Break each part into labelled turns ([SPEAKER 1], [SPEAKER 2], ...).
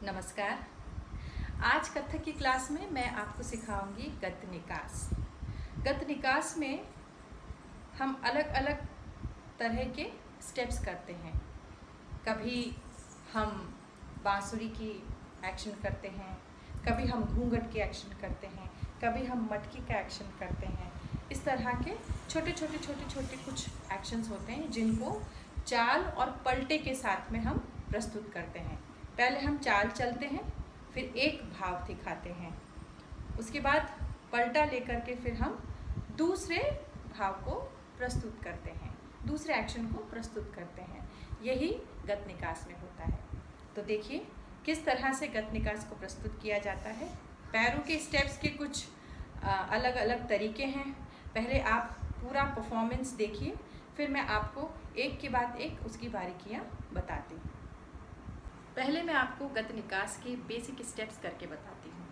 [SPEAKER 1] नमस्कार। आज कथक की क्लास में मैं आपको सिखाऊंगी गत निकास। गत निकास में हम अलग अलग तरह के स्टेप्स करते हैं। कभी हम बांसुरी की एक्शन करते हैं, कभी हम घूंघट की एक्शन करते हैं, कभी हम मटकी का एक्शन करते हैं। इस तरह के छोटे छोटे कुछ एक्शंस होते हैं जिनको चाल और पलटे के साथ में हम प्रस्तुत करते हैं। पहले हम चाल चलते हैं, फिर एक भाव दिखाते हैं, उसके बाद पलटा लेकर के फिर हम दूसरे भाव को प्रस्तुत करते हैं, दूसरे एक्शन को प्रस्तुत करते हैं। यही गत निकास में होता है। तो देखिए किस तरह से गत निकास को प्रस्तुत किया जाता है। पैरों के स्टेप्स के कुछ अलग अलग तरीके हैं। पहले आप पूरा परफॉर्मेंस देखिए, फिर मैं आपको एक के बाद एक उसकी बारीकियाँ बताती हूँ। पहले मैं आपको गत निकास के बेसिक स्टेप्स करके बताती हूँ।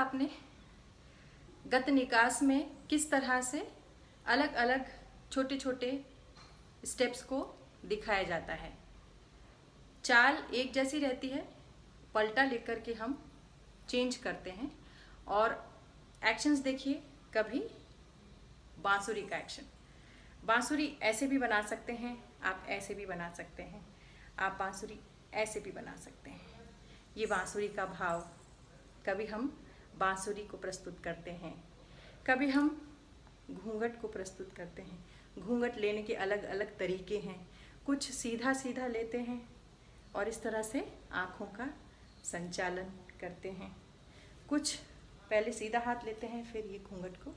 [SPEAKER 1] आपने गत निकास में किस तरह से अलग अलग छोटे छोटे स्टेप्स को दिखाया जाता है। चाल एक जैसी रहती है, पलटा लेकर के हम चेंज करते हैं। और एक्शंस देखिए, कभी बांसुरी का एक्शन, बांसुरी ऐसे भी बना सकते हैं, आप ऐसे भी बना सकते हैं, आप बांसुरी ऐसे भी बना सकते हैं। ये बांसुरी का भाव, कभी हम बांसुरी को प्रस्तुत करते हैं, कभी हम घूंघट को प्रस्तुत करते हैं। घूंघट लेने के अलग अलग तरीके हैं, कुछ सीधा सीधा लेते हैं और इस तरह से आँखों का संचालन करते हैं, कुछ पहले सीधा हाथ लेते हैं, फिर ये घूंघट को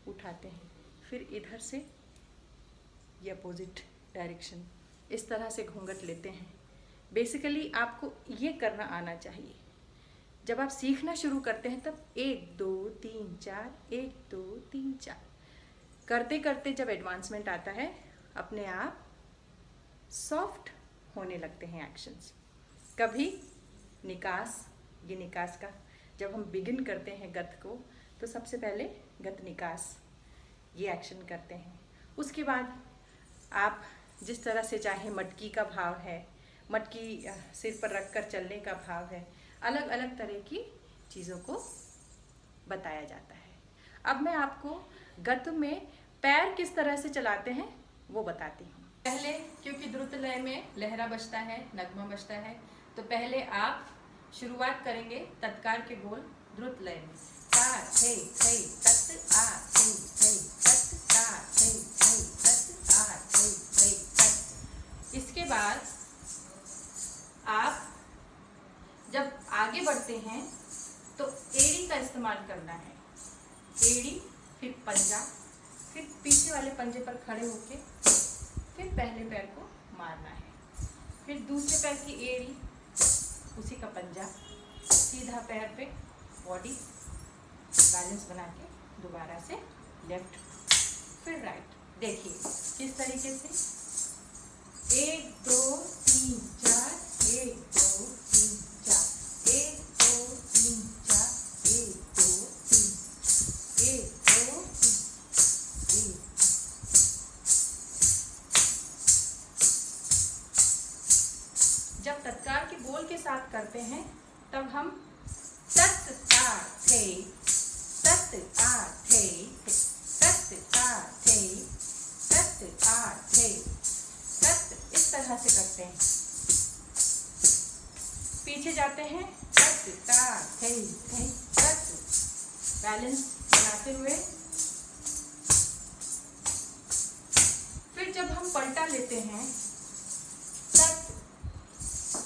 [SPEAKER 1] उठाते हैं, फिर इधर से ये अपोजिट डायरेक्शन, इस तरह से घूंघट लेते हैं। बेसिकली आपको ये करना आना चाहिए। जब आप सीखना शुरू करते हैं तब 1 2 3 4 1 2 3 4 करते करते जब एडवांसमेंट आता है, अपने आप सॉफ्ट होने लगते हैं एक्शंस। कभी निकास, ये निकास का जब हम बिगिन करते हैं गत को, तो सबसे पहले गत निकास ये एक्शन करते हैं। उसके बाद आप जिस तरह से चाहे, मटकी का भाव है, मटकी सिर पर रखकर चलने का भाव है, अलग अलग तरह की चीज़ों को बताया जाता है। अब मैं आपको गत में पैर किस तरह से चलाते हैं वो बताती हूँ। पहले क्योंकि द्रुत लय में लहरा बजता है, नगमा बजता है, तो पहले आप शुरुआत करेंगे तत्कार के बोल द्रुत लय में। ता थे तत आ थे तत ता थे तत आ थे तत। इसके बाद आप जब आगे बढ़ते हैं तो एड़ी का इस्तेमाल करना है। एड़ी, फिर पंजा, फिर पीछे वाले पंजे पर खड़े होके फिर पहले पैर को मारना है, फिर दूसरे पैर की एड़ी, उसी का पंजा, सीधा पैर पे बॉडी बैलेंस बना के दोबारा से लेफ्ट, फिर राइट। देखिए किस तरीके से 1 2 3 4 1 2 3 4 1 2 3 4 1 2 3 1 2 3 1। जब तत्कार के बोल के साथ करते हैं तब हम तत आ थे तत आ थे तत आ थे तत आ थे तत, इस तरह से करते हैं। पीछे जाते हैं तत आ थे तत, बैलेंस बनाते हुए। फिर जब हम पलटा लेते हैं तत,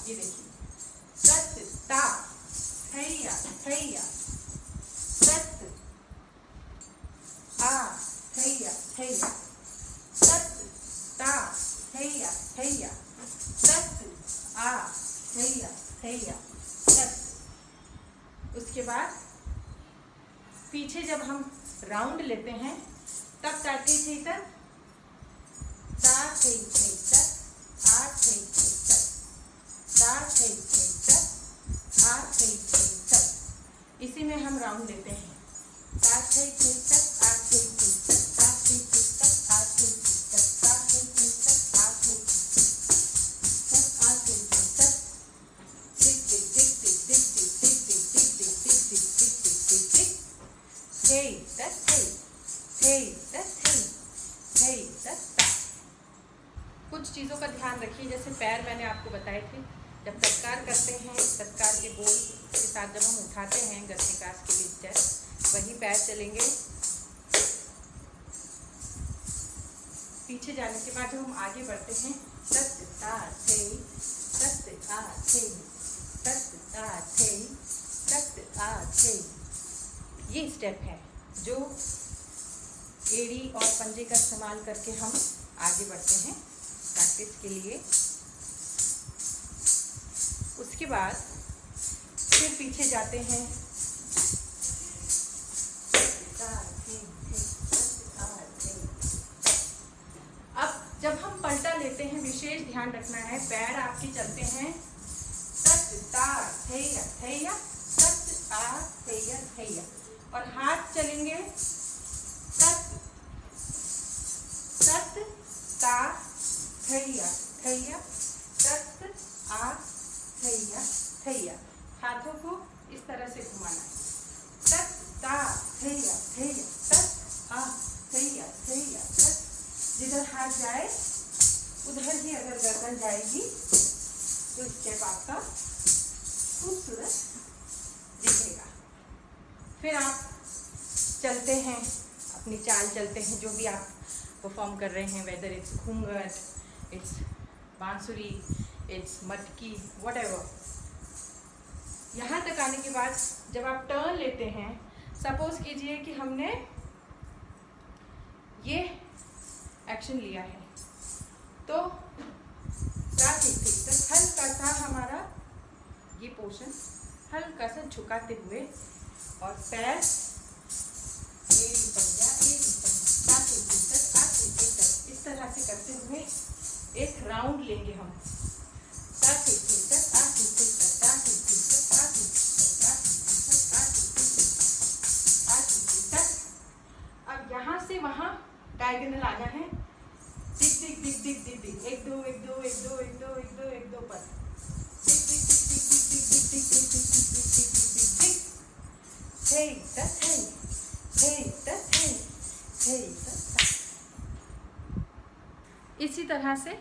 [SPEAKER 1] ये देखिए तत ता थैया थैया तत आ थैया थैया तत ता थैया थैया तत आ थैया थैया तत। उसके बाद पीछे जब हम राउंड लेते हैं तब ताते थे तत ता थे तत आ थे तत ता थे तत आ थे तत। इसी में हम राउंड लेते हैं। ता थे तत आ थे तत ता थे तत आ थे तत ता थे तत आ थे तत आ थे तत। टिक टिक टिक टिक टिक टिक टिक टिक टिक टिक टिक टिक टिक टिक टिक टिक। थे तत थे तत थे तत ता। कुछ चीज़ों का ध्यान रखिए, जैसे पैर मैंने आपको बताए थे। जब तत्कार करते हैं, तत्कार के बोल के साथ जब हम उठाते हैं गत निकास के लिए स्टेप, वही पैर चलेंगे। पीछे जाने के बाद जब हम आगे बढ़ते हैं तत आ थे तत आ थे तत आ थे तत आ थे, ये स्टेप है जो एड़ी और पंजे का इस्तेमाल करके हम आगे बढ़ते हैं प्रैक्टिस के लिए। उसके बाद फिर पीछे जाते हैं। अब जब हम पलटा लेते हैं, विशेष ध्यान रखना है, पैर आपके चलते हैं तत ता थैया थैया तत आ थैया थैया। और हाथ चलेंगे तत तत ता थैया थैया, तत आ थैया थैया। हाथों को इस तरह से घुमाना है, तत ता थैया थैया, तत आ थैया थैया तत। जिधर हाथ जाए उधर ही अगर गर्दन जाएगी तो स्टेप आपका खूबसूरत दिखेगा। फिर आप चलते हैं, अपनी चाल चलते हैं, जो भी आप परफॉर्म कर रहे हैं, वेदर इट्स घूंघट, इट्स बांसुरी, इट्स मटकी, व्हाटएवर। यहाँ तक आने के बाद जब आप टर्न लेते हैं, सपोज कीजिए कि हमने ये एक्शन लिया है, तो हल्का सा हमारा ये पोर्शन हल्का सा झुकाते हुए और पैर इस तरह से करते हुए एक राउंड लेंगे हम। अब यहाँ से वहाँ डायगोनल आना है, दिख दिख दिख दिख दिख दिख, एक दो एक दो एक दो एक दो एक दो एक दो पर दिख दिख दिख दिख दिख दिख दिख दिख दिख दिख दिख दिख दिख दिख। हे तत हे, हे तत हे, हे तत। इसी तरह से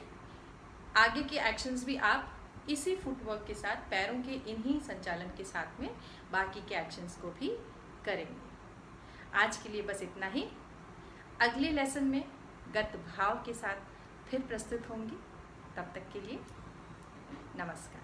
[SPEAKER 1] आगे के एक्शंस भी आप इसी फुटवर्क के साथ, पैरों के इन्हीं संचालन के साथ में बाकी के एक्शंस को भी करेंगे। आज के लिए बस इतना ही। अगले लेसन में गत भाव के साथ फिर प्रस्तुत होंगी। तब तक के लिए नमस्कार।